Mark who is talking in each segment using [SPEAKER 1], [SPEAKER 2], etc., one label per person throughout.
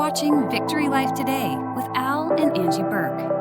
[SPEAKER 1] watching Victory Life Today with Al and Angie Buhrke.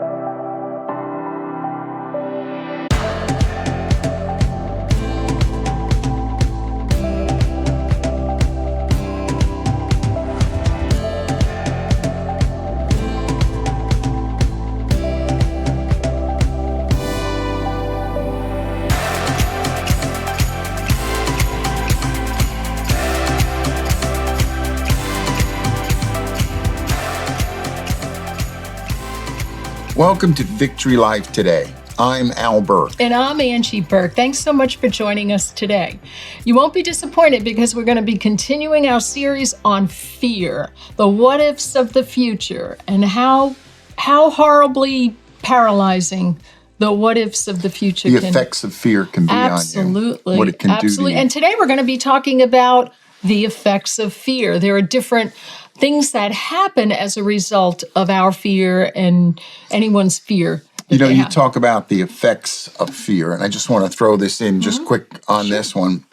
[SPEAKER 2] Welcome to Victory Life Today. I'm Al Buhrke.
[SPEAKER 3] And I'm Angie Buhrke. Thanks so much for joining us today. You won't be disappointed because we're going to be continuing our series on fear, the what ifs of the future, and how horribly paralyzing the what ifs of the future
[SPEAKER 2] The effects of fear can be on you. What it can do to you.
[SPEAKER 3] And today we're going to be talking about the effects of fear. There are different things that happen as a result of our fear and anyone's fear.
[SPEAKER 2] You know, you talk about the effects of fear, and I just want to throw this in just quick on this one.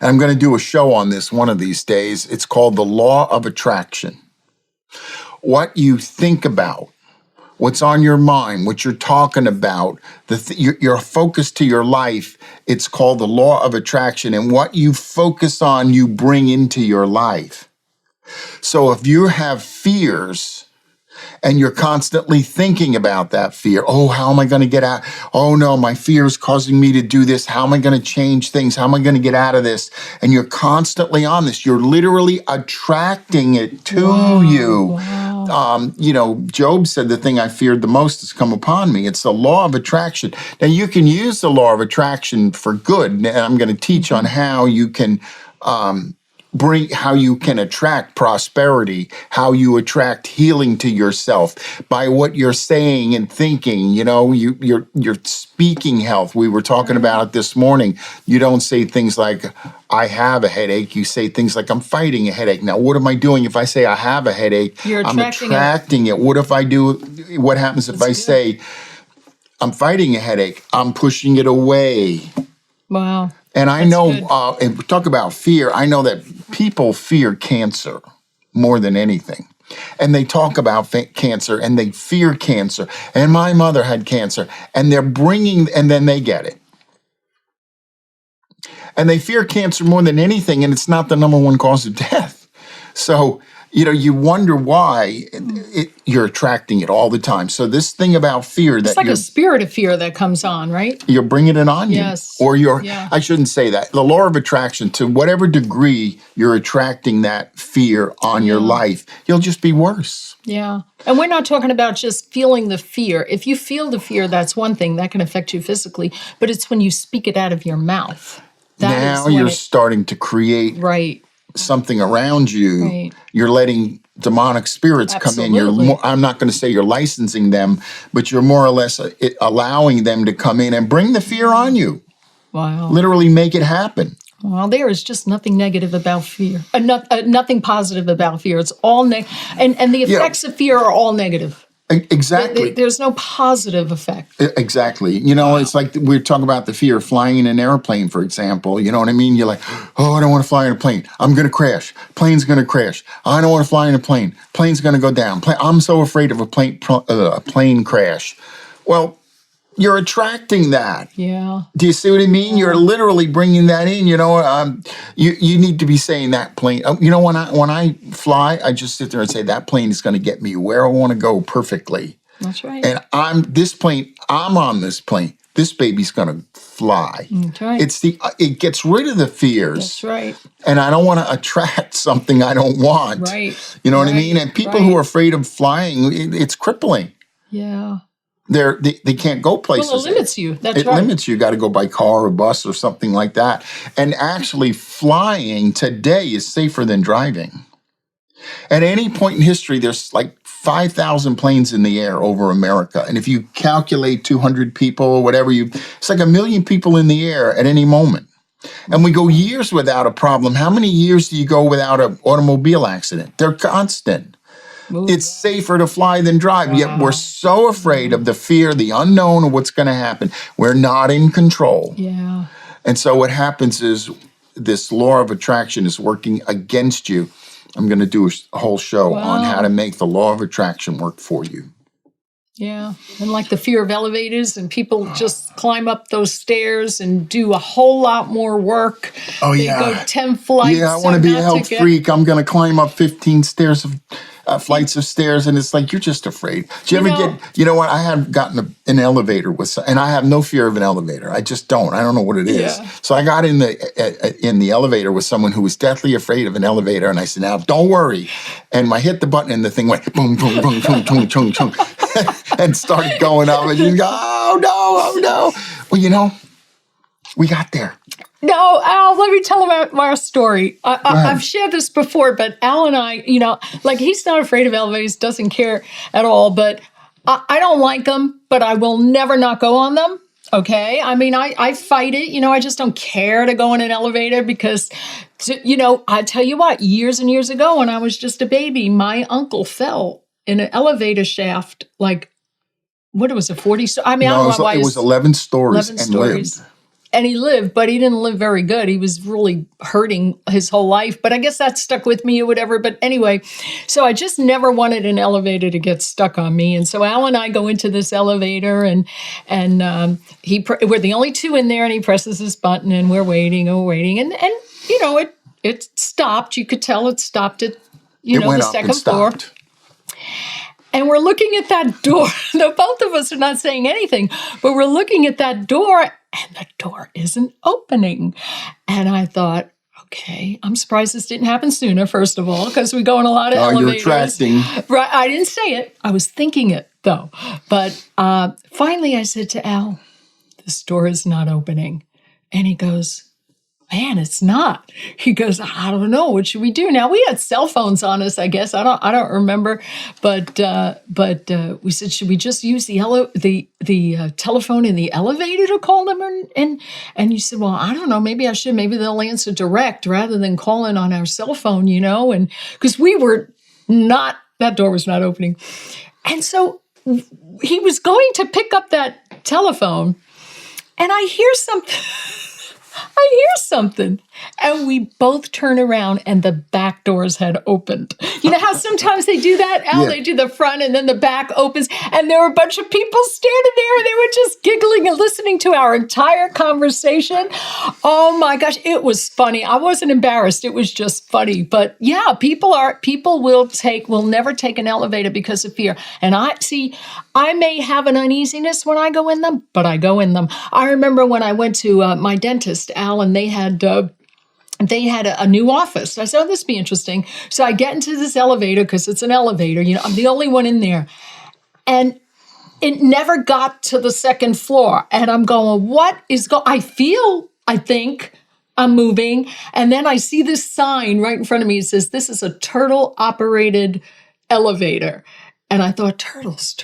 [SPEAKER 2] And I'm going to do a show on this one of these days. It's called The Law of Attraction. What you think about, what's on your mind, what you're talking about, your focus to your life, it's called the Law of Attraction. And what you focus on, you bring into your life. So if you have fears and you're constantly thinking about that fear, oh, how am I going to get out? Oh no, my fear is causing me to do this. How am I going to change things? How am I going to get out of this? And you're constantly on this. You're literally attracting it to you. Wow. Job said the thing I feared the most has come upon me. It's the law of attraction. Now you can use the law of attraction for good. And I'm going to teach on how you can how you can attract prosperity, how you attract healing to yourself by what you're saying and thinking. You know, you're speaking health. We were talking about it this morning. You don't say things like, I have a headache. You say things like, I'm fighting a headache. Now, what am I doing if I say I have a headache? I'm attracting it. What happens if I say, I'm fighting a headache? I'm pushing it away.
[SPEAKER 3] Wow.
[SPEAKER 2] And I know, if we talk about fear, I know that people fear cancer more than anything. And they talk about cancer and they fear cancer. And my mother had cancer and and then they get it. And they fear cancer more than anything, and it's not the number one cause of death. So, you wonder why you're attracting it all the time. So this thing about fear
[SPEAKER 3] it's like a spirit of fear that comes on, right?
[SPEAKER 2] You're bringing it on you.
[SPEAKER 3] Yes.
[SPEAKER 2] Or I shouldn't say that. The law of attraction, to whatever degree you're attracting that fear on your life, you'll just be worse.
[SPEAKER 3] Yeah. And we're not talking about just feeling the fear. If you feel the fear, that's one thing that can affect you physically, but it's when you speak it out of your mouth.
[SPEAKER 2] Now you're starting to create something around you. Right. You're letting demonic spirits come in. I'm not going to say you're licensing them, but you're more or less allowing them to come in and bring the fear on you.
[SPEAKER 3] Wow.
[SPEAKER 2] Literally make it happen.
[SPEAKER 3] Well, there is just nothing negative about fear. Nothing positive about fear. It's all and the effects of fear are all negative.
[SPEAKER 2] Exactly.
[SPEAKER 3] There's no positive effect.
[SPEAKER 2] Exactly. It's like we're talking about the fear of flying in an airplane, for example. You know what I mean? You're like, oh, I don't want to fly in a plane. I'm going to crash. Plane's going to crash. I don't want to fly in a plane. Plane's going to go down. I'm so afraid of a plane crash. Well, you're attracting that.
[SPEAKER 3] Yeah.
[SPEAKER 2] Do you see what I mean? You're literally bringing that in. You need to be saying that plane. When I fly, I just sit there and say that plane is going to get me where I want to go perfectly.
[SPEAKER 3] That's right.
[SPEAKER 2] And I'm on this plane. This baby's going to fly.
[SPEAKER 3] That's right.
[SPEAKER 2] It gets rid of the fears.
[SPEAKER 3] That's right.
[SPEAKER 2] And I don't want to attract something I don't want.
[SPEAKER 3] Right.
[SPEAKER 2] You know what I mean? And people who are afraid of flying, it's crippling.
[SPEAKER 3] Yeah.
[SPEAKER 2] They can't go places.
[SPEAKER 3] Well, it limits you.
[SPEAKER 2] It limits you. You got to go by car or bus or something like that. And actually, flying today is safer than driving. At any point in history, there's like 5,000 planes in the air over America. And if you calculate 200 people or whatever, it's like 1 million people in the air at any moment. And we go years without a problem. How many years do you go without an automobile accident? They're constant. It's safer to fly than drive. Wow. Yet we're so afraid of the fear, the unknown of what's going to happen. We're not in control.
[SPEAKER 3] Yeah.
[SPEAKER 2] And so what happens is this law of attraction is working against you. I'm going to do a whole show on how
[SPEAKER 3] Wow.
[SPEAKER 2] to make the law of attraction work for you.
[SPEAKER 3] Yeah. And like the fear of elevators, and people just climb up those stairs and do a whole lot more work.
[SPEAKER 2] Oh,
[SPEAKER 3] They
[SPEAKER 2] yeah.
[SPEAKER 3] go 10 flights.
[SPEAKER 2] Yeah, I want to be a
[SPEAKER 3] not
[SPEAKER 2] health
[SPEAKER 3] get-
[SPEAKER 2] freak. I'm going to climb up 15 flights of stairs, and it's like, you're just afraid. Do you ever get, you know what? I have gotten an elevator and I have no fear of an elevator. I just don't. I don't know what it is.
[SPEAKER 3] Yeah.
[SPEAKER 2] So I got in the elevator with someone who was deathly afraid of an elevator, and I said, now, don't worry. And I hit the button, and the thing went boom, boom, boom, boom, boom, boom, boom, and started going up, and you go, oh, no, oh, no. Well, you know, we got there.
[SPEAKER 3] No, Al, let me tell about our story.
[SPEAKER 2] ahead.
[SPEAKER 3] I've shared this before, but Al and I, like he's not afraid of elevators, doesn't care at all, but I don't like them, but I will never not go on them. Okay. I mean, I fight it. I just don't care to go in an elevator because, I tell you what, years and years ago when I was just a baby, my uncle fell in an elevator shaft, like, what was it, 40? I mean, I don't know why
[SPEAKER 2] it was 11 stories
[SPEAKER 3] 11
[SPEAKER 2] and
[SPEAKER 3] stories.
[SPEAKER 2] lived.
[SPEAKER 3] And he lived, but he didn't live very good. He was really hurting his whole life. But I guess that stuck with me or whatever. But anyway, so I just never wanted an elevator to get stuck on me. And so Al and I go into this elevator, and we're the only two in there, and he presses this button, and we're waiting, and it stopped. You could tell it stopped at
[SPEAKER 2] Went
[SPEAKER 3] the
[SPEAKER 2] up
[SPEAKER 3] second
[SPEAKER 2] and
[SPEAKER 3] floor.
[SPEAKER 2] stopped.
[SPEAKER 3] And we're looking at that door. Now, both of us are not saying anything, but we're looking at that door, and the door isn't opening. And I thought, okay, I'm surprised this didn't happen sooner, first of all, because we go in a lot of elevators.
[SPEAKER 2] You're attracting.
[SPEAKER 3] Right. I didn't say it. I was thinking it, though. But finally, I said to Al, this door is not opening. And he goes, man, it's not. He goes, I don't know. What should we do? Now, we had cell phones on us, I guess. I don't remember. But we said, should we just use the telephone in the elevator to call them? And you said, well, I don't know. Maybe I should. Maybe they'll answer direct rather than calling on our cell phone, And because we were not, that door was not opening. And so he was going to pick up that telephone, and I hear something. And we both turn around, and the back doors had opened. You know how sometimes they do that? Al, They do the front and then the back opens. And there were a bunch of people standing there, and they were just giggling and listening to our entire conversation. Oh my gosh, it was funny. I wasn't embarrassed. It was just funny. But yeah, people will never take an elevator because of fear. And I may have an uneasiness when I go in them, but I go in them. I remember when I went to my dentist, Al, and they had a new office. I said, oh, this would be interesting. So I get into this elevator because it's an elevator. I'm the only one in there. And it never got to the second floor. And I'm going, what is going on? I think I'm moving. And then I see this sign right in front of me. It says, this is a turtle-operated elevator. And I thought, turtles.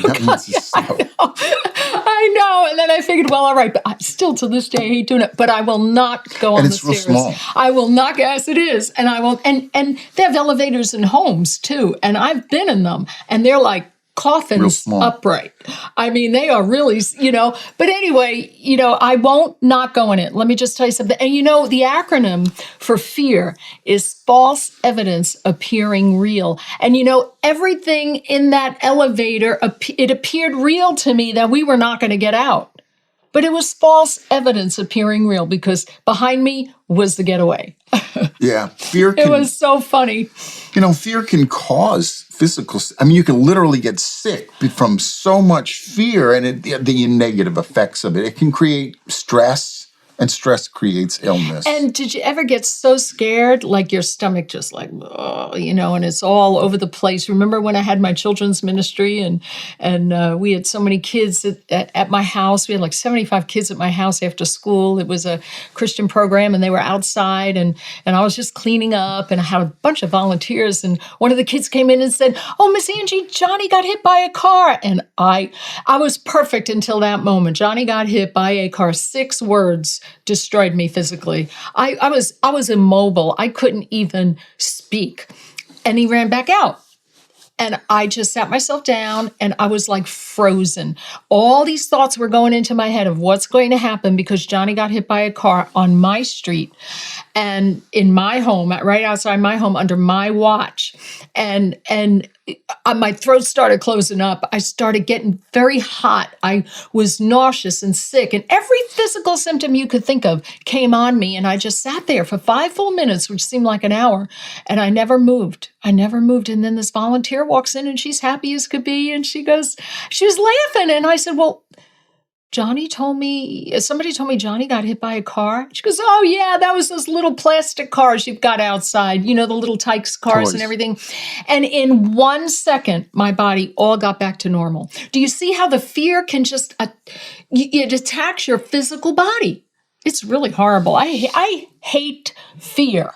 [SPEAKER 2] That means it's slow.
[SPEAKER 3] I know. And then I figured, well, all right, but I still to this day hate doing it, but I will not go on the stairs.
[SPEAKER 2] And it's real small.
[SPEAKER 3] I will not, yes, it is. And I won't, and they have elevators in homes too. And I've been in them, and they're like coffins upright. I mean, they are really, but anyway, I won't not go in it. Let me just tell you something. And the acronym for fear is false evidence appearing real. And everything in that elevator, it appeared real to me that we were not going to get out. But it was false evidence appearing real because behind me was the getaway.
[SPEAKER 2] Yeah. Fear
[SPEAKER 3] It was so funny.
[SPEAKER 2] Fear can cause physical, you can literally get sick from so much fear and the negative effects of it. It can create stress, and stress creates illness.
[SPEAKER 3] And did you ever get so scared, like your stomach just like, and it's all over the place? Remember when I had my children's ministry and we had so many kids at my house? We had like 75 kids at my house after school. It was a Christian program, and they were outside, and I was just cleaning up, and I had a bunch of volunteers, and one of the kids came in and said, oh, Miss Angie, Johnny got hit by a car. And I was perfect until that moment. Johnny got hit by a car. 6 words destroyed me physically. I was immobile. I couldn't even speak. And he ran back out. And I just sat myself down and I was like frozen. All these thoughts were going into my head of what's going to happen because Johnny got hit by a car on my street and in my home, right outside my home, under my watch. And my throat started closing up. I started getting very hot. I was nauseous and sick, and every physical symptom you could think of came on me. And I just sat there for 5 full minutes, which seemed like an hour, and I never moved. I never moved. And then this volunteer walks in and she's happy as could be. And she was laughing. And I said, well, somebody told me Johnny got hit by a car. She goes, oh yeah, that was those little plastic cars you've got outside, the little Tykes cars
[SPEAKER 2] Toys.
[SPEAKER 3] and everything. And in 1 second, my body all got back to normal. Do you see how the fear can just, it attacks your physical body? It's really horrible. I hate fear.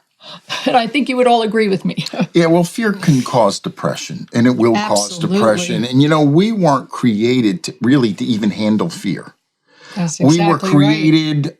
[SPEAKER 3] And I think you would all agree with me.
[SPEAKER 2] Yeah, well, fear can cause depression, and it will cause depression. And, we weren't created to even handle fear.
[SPEAKER 3] That's exactly
[SPEAKER 2] We were created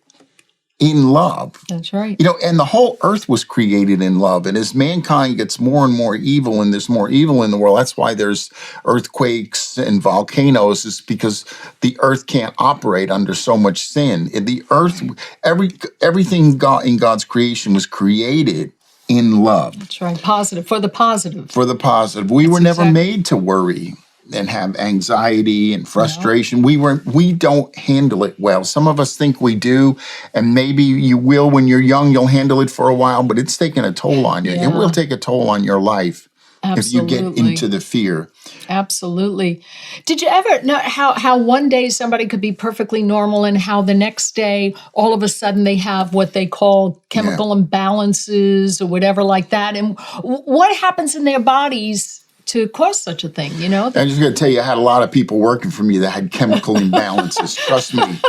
[SPEAKER 2] in love.
[SPEAKER 3] That's right.
[SPEAKER 2] And the whole earth was created in love. And as mankind gets more and more evil, and there's more evil in the world, that's why there's earthquakes and volcanoes, is because the earth can't operate under so much sin. And the earth, everything in God's creation was created in love.
[SPEAKER 3] That's right. Positive, for the positive.
[SPEAKER 2] For the positive. We were never made to worry and have anxiety and frustration. No. We don't handle it well. Some of us think we do, and maybe you will when you're young, you'll handle it for a while, but it's taking a toll on you. Yeah. It will take a toll on your life. Absolutely. If you get into the fear.
[SPEAKER 3] Absolutely. Did you ever know how one day somebody could be perfectly normal and how the next day, all of a sudden they have what they call chemical imbalances or whatever like that? And what happens in their bodies to cause such a thing, I'm
[SPEAKER 2] just going to tell you, I had a lot of people working for me that had chemical imbalances. Trust me.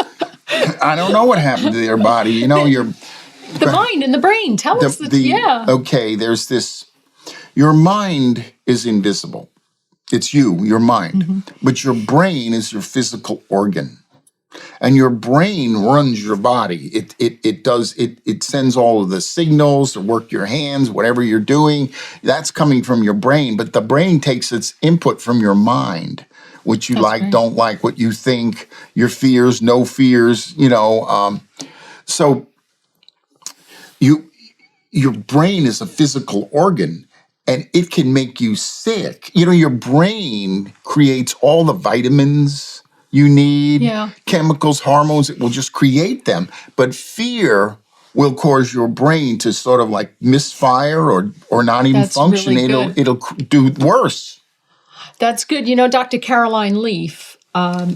[SPEAKER 2] I don't know what happened to their body. The
[SPEAKER 3] mind and the brain. Tell us.
[SPEAKER 2] Okay, there's this. Your mind is invisible. It's your mind. Mm-hmm. But your brain is your physical organ. And your brain runs your body. It sends all of the signals to work your hands, whatever you're doing. That's coming from your brain. But the brain takes its input from your mind, what you don't like, what you think, your fears, no fears, So your brain is a physical organ. And it can make you sick. Your brain creates all the vitamins you need, chemicals, hormones. It will just create them. But fear will cause your brain to sort of like misfire or not even function. Really it'll do worse.
[SPEAKER 3] That's good. Dr. Caroline Leaf,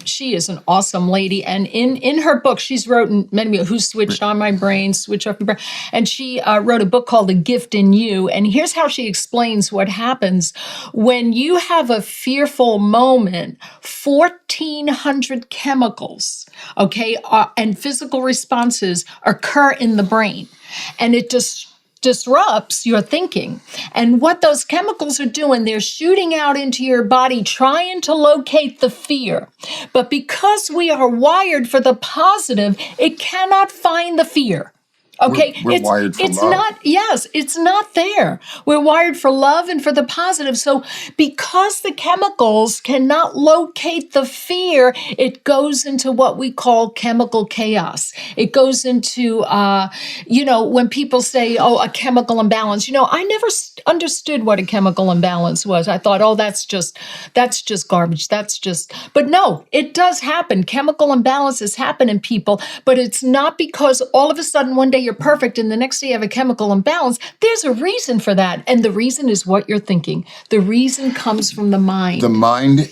[SPEAKER 3] she is an awesome lady. And in her book, she's written many, Who Switched On My Brain, Switch Off Your Brain. And she wrote a book called The Gift in You. And here's how she explains what happens when you have a fearful moment. 1,400 chemicals, and physical responses occur in the brain. And it disrupts your thinking. And what those chemicals are doing, they're shooting out into your body, trying to locate the fear. But because we are wired for the positive, it cannot find the fear. Okay,
[SPEAKER 2] we're wired for love.
[SPEAKER 3] It's not there. We're wired for love and for the positive. So because the chemicals cannot locate the fear, it goes into what we call chemical chaos. It goes into, when people say, a chemical imbalance, I never understood what a chemical imbalance was. I thought, that's just garbage. But no, it does happen. Chemical imbalances happen in people, but it's not because all of a sudden one day you're perfect and the next day you have a chemical imbalance. There's a reason for that. And the reason is what you're thinking. The reason comes from the mind.
[SPEAKER 2] The mind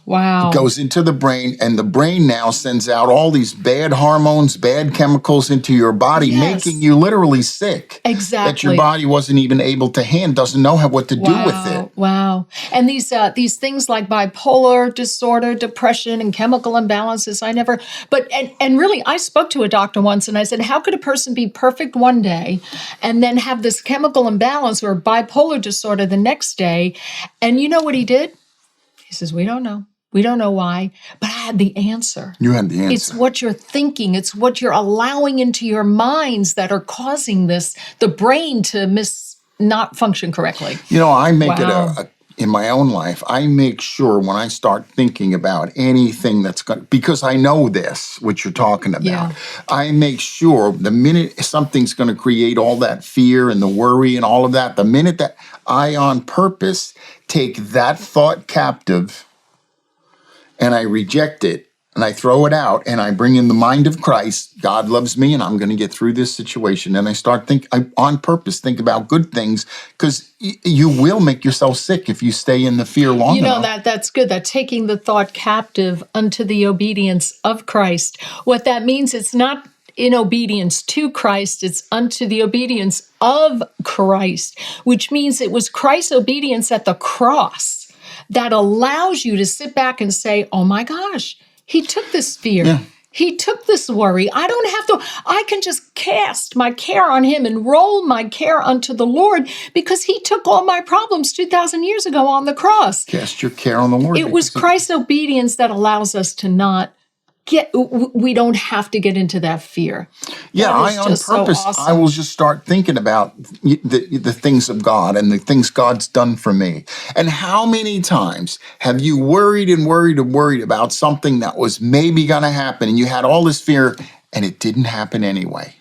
[SPEAKER 2] goes into the brain, and the brain now sends out all these bad hormones, bad chemicals into your body, making you literally sick.
[SPEAKER 3] Exactly.
[SPEAKER 2] That your body wasn't even able to doesn't know what to do with it.
[SPEAKER 3] Wow. And these things like bipolar disorder, depression, and chemical imbalances, and really, I spoke to a doctor once and I said, how could a person be perfect one day and then have this chemical imbalance or bipolar disorder the next day? And you know what he did? He says, we don't know. We don't know why, but I had the answer.
[SPEAKER 2] You had the answer.
[SPEAKER 3] It's what you're thinking. It's what you're allowing into your minds that are causing the brain to not function correctly.
[SPEAKER 2] I make it in my own life, I make sure when I start thinking about anything that's going, because I know this, what you're talking about,
[SPEAKER 3] Yeah.
[SPEAKER 2] I make sure the minute something's going to create all that fear and the worry and all of that, the minute that I on purpose take that thought captive and I reject it and I throw it out and I bring in the mind of Christ, God loves me and I'm going to get through this situation. And I start I on purpose think about good things, because you will make yourself sick if you stay in the fear long enough.
[SPEAKER 3] That's good. That taking the thought captive unto the obedience of Christ. What that means, it's not in obedience to Christ, it's unto the obedience of Christ, which means it was Christ's obedience at the cross that allows you to sit back and say, oh my gosh, he took this fear.
[SPEAKER 2] Yeah.
[SPEAKER 3] He took this worry. I can just cast my care on him and roll my care unto the Lord, because he took all my problems 2,000 years ago on the cross.
[SPEAKER 2] Cast your care on the Lord.
[SPEAKER 3] It was Christ's obedience that allows us to not we don't have to get into that fear.
[SPEAKER 2] Yeah,
[SPEAKER 3] That is
[SPEAKER 2] on
[SPEAKER 3] just so
[SPEAKER 2] purpose,
[SPEAKER 3] awesome.
[SPEAKER 2] I will just start thinking about the things of God and the things God's done for me. And how many times have you worried and worried and worried about something that was maybe going to happen, and you had all this fear, and it didn't happen anyway?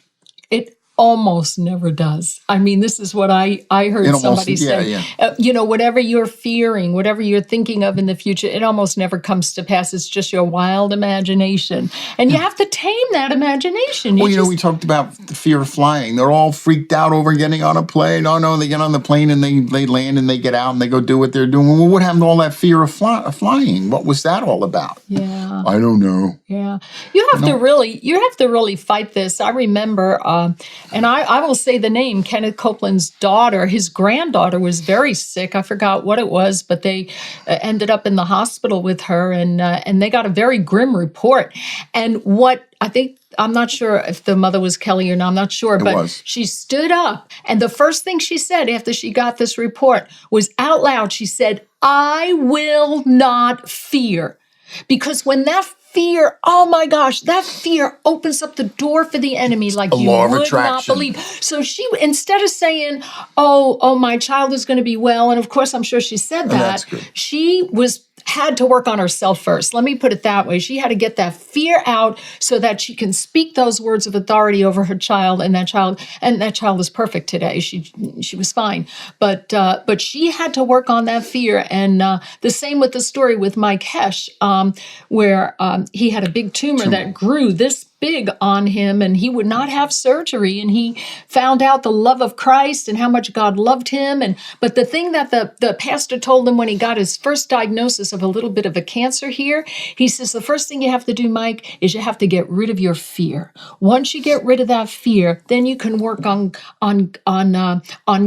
[SPEAKER 3] It almost never does. I mean, this is what I heard somebody say. Whatever you're fearing, whatever you're thinking of in the future, it almost never comes to pass. It's just your wild imagination. And you have to tame that imagination.
[SPEAKER 2] Well, we talked about the fear of flying. They're all freaked out over getting on a plane. Oh, no, they get on the plane and they land and they get out and they go do what they're doing. Well, what happened to all that fear of flying? What was that all about?
[SPEAKER 3] Yeah.
[SPEAKER 2] I don't know.
[SPEAKER 3] Yeah. You have to really fight this. I remember, and I will say the name, Kenneth Copeland's daughter, his granddaughter was very sick. I forgot what it was, but they ended up in the hospital with her, and they got a very grim report. And I'm not sure if the mother was Kelly or not, I'm not sure, but she stood up, and the first thing she said after she got this report was out loud, she said, I will not fear. Because when that fear, oh my gosh, that fear opens up the door for the enemy like you would not believe. So she, instead of saying, oh, my child is going to be well, and of course I'm sure she said that, she had to work on herself first. Let me put it that way. She had to get that fear out so that she can speak those words of authority over her child, and that child is perfect today. She was fine, but she had to work on that fear. And the same with the story with Mike Hesh, where he had a big tumor that grew this big on him, and he would not have surgery, and he found out the love of Christ and how much God loved him. But the thing that the pastor told him when he got his first diagnosis of a little bit of a cancer here, he says, the first thing you have to do, Mike, is you have to get rid of your fear. Once you get rid of that fear, then you can work on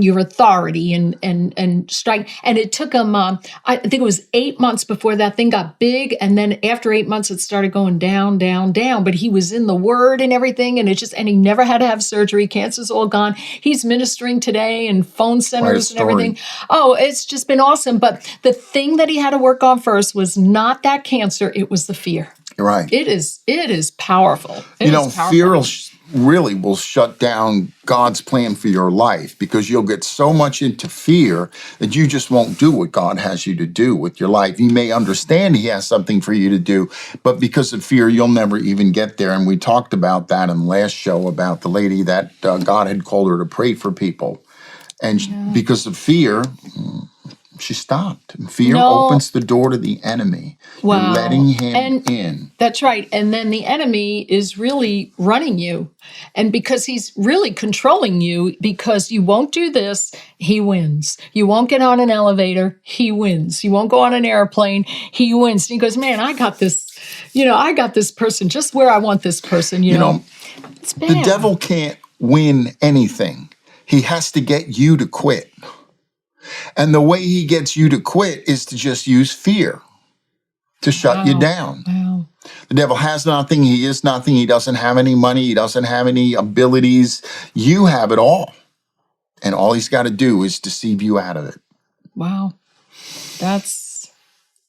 [SPEAKER 3] your authority and strike. And it took him, I think it was 8 months before that thing got big, and then after 8 months, it started going down, down, down. But he was in the Word and everything, and he never had to have surgery. Cancer's all gone. He's ministering today in phone centers and everything. Oh, it's just been awesome. But the thing that he had to work on first was not that cancer; it was the fear.
[SPEAKER 2] Right.
[SPEAKER 3] It is powerful.
[SPEAKER 2] Fear really will shut down God's plan for your life, because you'll get so much into fear that you just won't do what God has you to do with your life. You may understand he has something for you to do, but because of fear, you'll never even get there. And we talked about that in the last show about the lady that God had called her to pray for people. And because of fear, she stopped. And fear opens the door to the enemy.
[SPEAKER 3] Wow.
[SPEAKER 2] You're letting him in.
[SPEAKER 3] That's right. And then the enemy is really running you. And because he's really controlling you, because you won't do this, he wins. You won't get on an elevator, he wins. You won't go on an airplane, he wins. And he goes, man, I got this, I got this person just where I want this person, It's bad.
[SPEAKER 2] The devil can't win anything. He has to get you to quit. And the way he gets you to quit is to just use fear to shut you down.
[SPEAKER 3] Wow.
[SPEAKER 2] The devil has nothing. He is nothing. He doesn't have any money. He doesn't have any abilities. You have it all. And all he's got to do is deceive you out of it.
[SPEAKER 3] Wow. That's,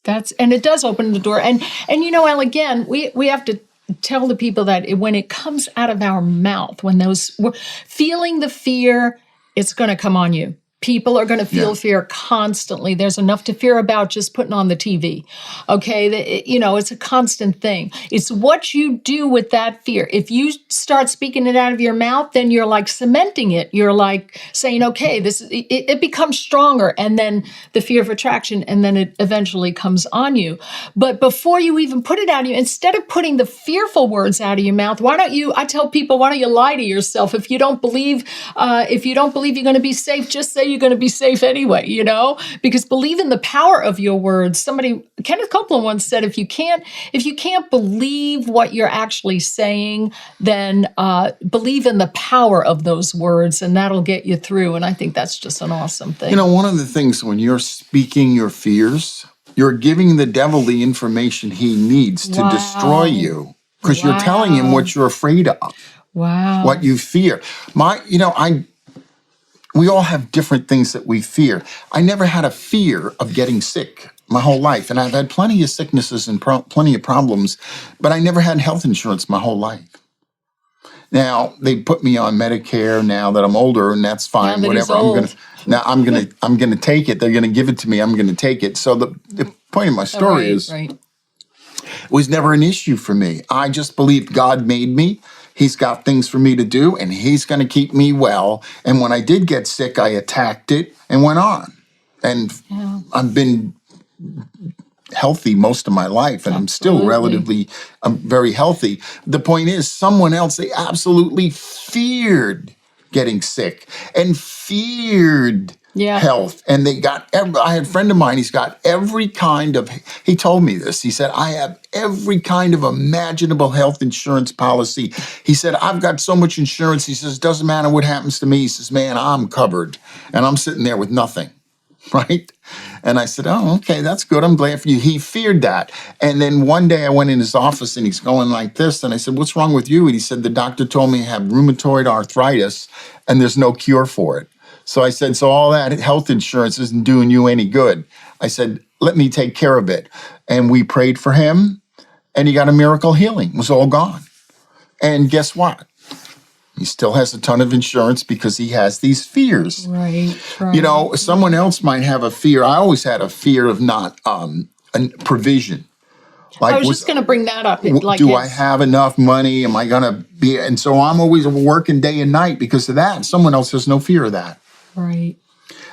[SPEAKER 3] and it does open the door. And Al, again, we have to tell the people that when it comes out of our mouth, when we're feeling the fear, it's going to come on you. People are going to feel
[SPEAKER 2] Yeah.
[SPEAKER 3] fear constantly. There's enough to fear about just putting on the TV. Okay. It's a constant thing. It's what you do with that fear. If you start speaking it out of your mouth, then you're like cementing it. You're like saying, okay, it becomes stronger. And then the fear of attraction, and then it eventually comes on you. But before you even put it out of you, instead of putting the fearful words out of your mouth, I tell people, why don't you lie to yourself? If you don't believe you're going to be safe, just say you're going to be safe anyway, because believe in the power of your words. Kenneth Copeland once said, if you can't believe what you're actually saying, then believe in the power of those words, and that'll get you through. And I think that's just an awesome thing.
[SPEAKER 2] One of the things when you're speaking your fears, you're giving the devil the information he needs to destroy you, because you're telling him what you're afraid of.
[SPEAKER 3] Wow.
[SPEAKER 2] What you fear. We all have different things that we fear. I never had a fear of getting sick my whole life. And I've had plenty of sicknesses and plenty of problems, but I never had health insurance my whole life. Now, they put me on Medicare now that I'm older, and that's fine, whatever. I'm gonna take it. They're gonna give it to me. I'm gonna take it. So the point of my story is it was never an issue for me. I just believed God made me. He's got things for me to do, and he's going to keep me well. And when I did get sick, I attacked it and went on. And I've been healthy most of my life, and I'm still I'm very healthy. The point is, someone else, they absolutely feared getting sick and feared health. And I had a friend of mine, he told me this. He said, I have every kind of imaginable health insurance policy. He said, I've got so much insurance. He says, doesn't matter what happens to me. He says, man, I'm covered. And I'm sitting there with nothing, right? And I said, oh, okay, that's good. I'm glad for you. He feared that. And then one day I went in his office and he's going like this. And I said, what's wrong with you? And he said, the doctor told me I have rheumatoid arthritis and there's no cure for it. So I said, so all that health insurance isn't doing you any good. I said, let me take care of it. And we prayed for him, and he got a miracle healing. It was all gone. And guess what? He still has a ton of insurance because he has these fears.
[SPEAKER 3] Right.
[SPEAKER 2] Someone else might have a fear. I always had a fear of not provision.
[SPEAKER 3] I was just going to bring that up.
[SPEAKER 2] I have enough money? Am I going to be? And so I'm always working day and night because of that. Someone else has no fear of that.
[SPEAKER 3] Right.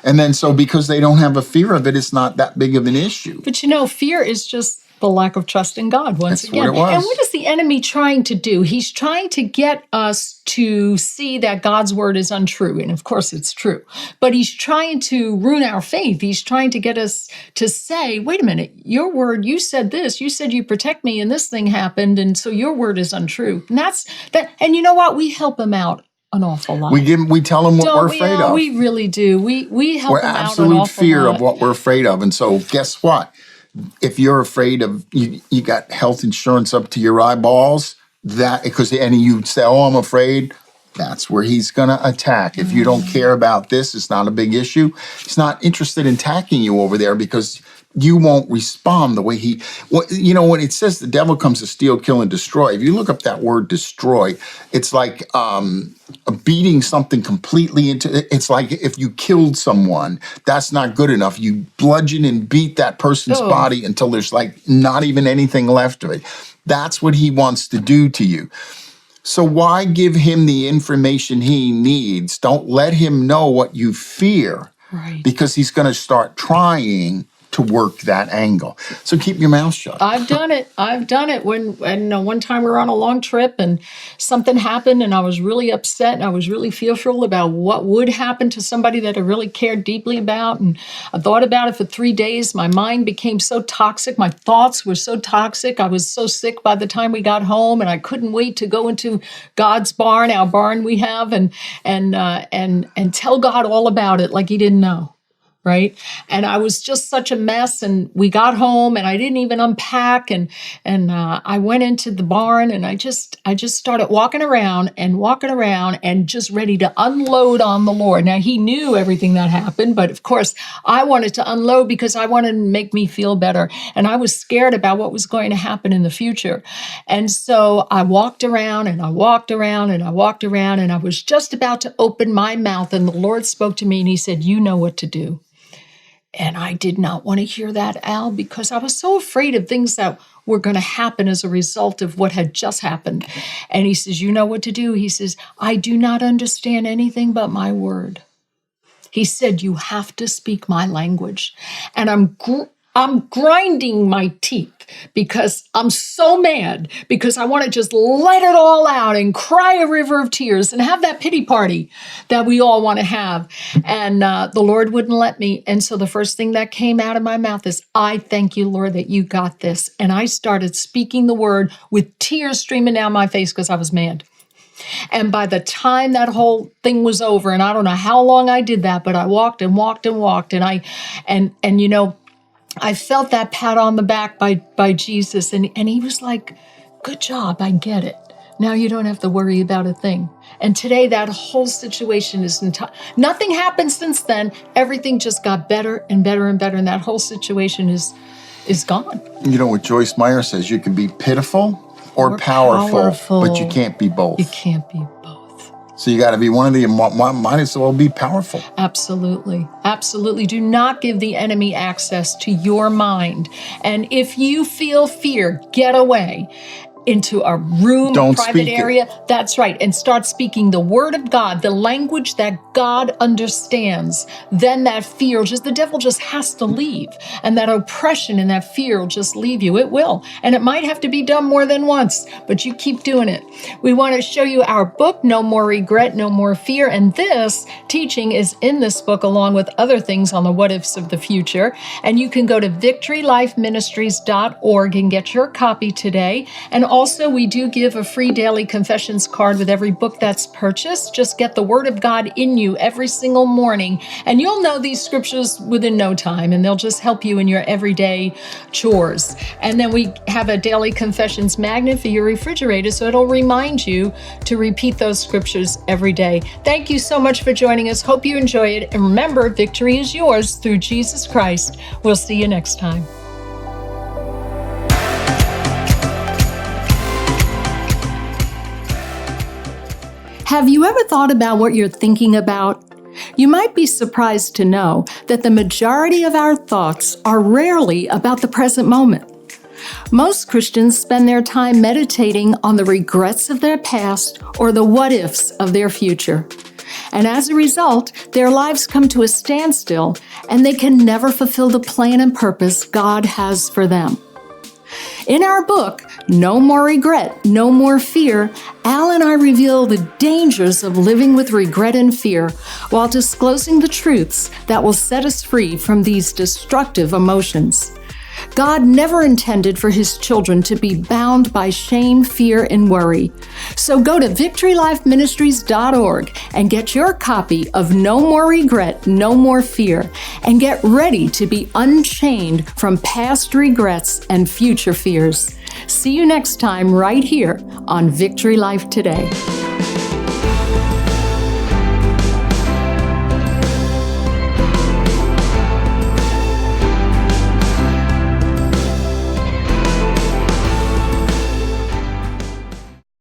[SPEAKER 2] And then so because they don't have a fear of it, it's not that big of an issue.
[SPEAKER 3] But fear is just the lack of trust in God once again.
[SPEAKER 2] What it was.
[SPEAKER 3] And what is the enemy trying to do? He's trying to get us to see that God's word is untrue. And of course it's true. But he's trying to ruin our faith. He's trying to get us to say, wait a minute, your word, you said this, you said you protect me and this thing happened. And so your word is untrue. And that's that. And you know what? We help him out an awful lot.
[SPEAKER 2] We tell them what we're afraid of.
[SPEAKER 3] We really do. We help them out an awful lot.
[SPEAKER 2] We're absolute fear of what we're afraid of. And so guess what? If you're afraid of, you got health insurance up to your eyeballs, and you say, oh, I'm afraid, that's where he's going to attack. If you don't care about this, it's not a big issue. He's not interested in attacking you over there because you won't respond the way when it says the devil comes to steal, kill, and destroy. If you look up that word destroy, it's like beating something completely it's like if you killed someone, that's not good enough. You bludgeon and beat that person's body until there's like not even anything left of it. That's what he wants to do to you. So why give him the information he needs? Don't let him know what you fear, because he's going to start trying to work that angle. So keep your mouth shut.
[SPEAKER 3] I've done it. When one time we were on a long trip and something happened and I was really upset and I was really fearful about what would happen to somebody that I really cared deeply about. And I thought about it for 3 days. My mind became so toxic. My thoughts were so toxic. I was so sick by the time we got home, and I couldn't wait to go into God's barn, our barn we have, and tell God all about it like he didn't know. right? And I was just such a mess, and we got home and I didn't even unpack, and I went into the barn, and I just started walking around and just ready to unload on the Lord. Now, he knew everything that happened, but of course I wanted to unload because I wanted to make me feel better, and I was scared about what was going to happen in the future. And so I walked around and I walked around and I walked around, and I was just about to open my mouth, and the Lord spoke to me and he said, "You know what to do." And I did not want to hear that, Al, because I was so afraid of things that were going to happen as a result of what had just happened. And he says, "You know what to do." He says, "I do not understand anything but my word." He said, "You have to speak my language." And I'm grinding my teeth because I'm so mad, because I want to just let it all out and cry a river of tears and have that pity party that we all want to have. And the Lord wouldn't let me. And so the first thing that came out of my mouth is, "I thank you, Lord, that you got this." And I started speaking the word with tears streaming down my face because I was mad. And by the time that whole thing was over, and I don't know how long I did that, but I walked and walked and walked, and you know, I felt that pat on the back by Jesus, and he was like, "Good job, I get it. Now you don't have to worry about a thing." And today that whole situation is nothing happened since then. Everything just got better and better and better, and that whole situation is gone.
[SPEAKER 2] You know what Joyce Meyer says? You can be pitiful or powerful, but you can't be both.
[SPEAKER 3] You can't be both.
[SPEAKER 2] So you got to be one of the, might as well be powerful.
[SPEAKER 3] Absolutely. Absolutely. Do not give the enemy access to your mind. And if you feel fear, get away into a room, a private area. That's right. And start speaking the word of God, the language that God understands. Then that fear, the devil just has to leave. And that oppression and that fear will just leave you. It will. And it might have to be done more than once, but you keep doing it. We want to show you our book, No More Regret, No More Fear. And this teaching is in this book, along with other things on the what ifs of the future. And you can go to victorylifeministries.org and get your copy today. And also, we do give a free daily confessions card with every book that's purchased. Just get the Word of God in you every single morning, and you'll know these scriptures within no time, and they'll just help you in your everyday chores. And then we have a daily confessions magnet for your refrigerator, so it'll remind you to repeat those scriptures every day. Thank you so much for joining us. Hope you enjoy it. And remember, victory is yours through Jesus Christ. We'll see you next time. Have you ever thought about what you're thinking about? You might be surprised to know that the majority of our thoughts are rarely about the present moment. Most Christians spend their time meditating on the regrets of their past or the what-ifs of their future. And as a result, their lives come to a standstill, and they can never fulfill the plan and purpose God has for them. In our book, No More Regret, No More Fear, Al and I reveal the dangers of living with regret and fear while disclosing the truths that will set us free from these destructive emotions. God never intended for His children to be bound by shame, fear, and worry. So go to victorylifeministries.org and get your copy of No More Regret, No More Fear, and get ready to be unchained from past regrets and future fears. See you next time right here on Victory Life Today.